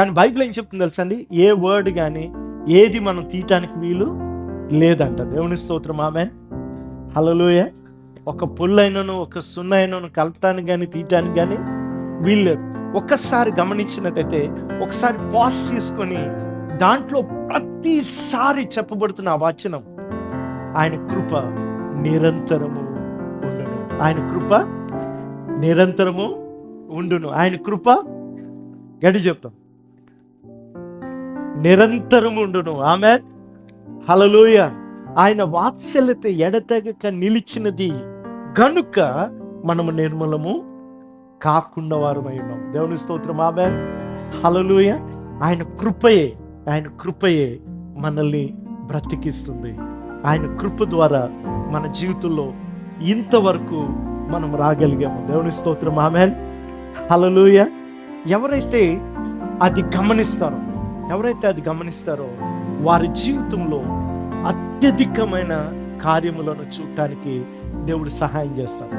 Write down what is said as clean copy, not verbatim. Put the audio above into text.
కానీ బైబిల్ ఏం చెప్తుంది తెలుసా అండి, ఏ వర్డ్ కానీ ఏది మనం తీయటానికి వీలు లేదంట. దేవుని స్తోత్రం, ఆమేన్, హల్లెలూయా. ఒక పుల్లైనను ఒక సున్నైనను కలపటానికి కానీ తీయటానికి కానీ వీలు లేదు. ఒక్కసారి గమనించినట్టయితే, ఒకసారి పాజ్ తీసుకొని దాంట్లో ప్రతిసారి చెప్పబడుతున్న ఆ వచనం, ఆయన కృప నిరంతరము ఉండును, ఆయన కృప నిరంతరము ఉండును, ఆయన కృప గడి చెప్తాం నిరంతరము ఉండును, ఆమేన్, హల్లెలూయా. ఆయన వాత్సల్యత ఎడతెగక నిలిచినది గనుక మనము నిర్మూలము కాకుండా వారమై ఉన్నాం. దేవుని స్తోత్రం, ఆమేన్, హల్లెలూయా. ఆయన కృపయే మనల్ని బ్రతికిస్తుంది. ఆయన కృప ద్వారా మన జీవితంలో ఇంతవరకు మనం రాగలిగాము. దేవుని స్తోత్రం, ఆమేన్, హల్లెలూయా. ఎవరైతే అది గమనిస్తారో వారి జీవితంలో అత్యధికమైన కార్యములను చూడటానికి దేవుడు సహాయం చేస్తాడు.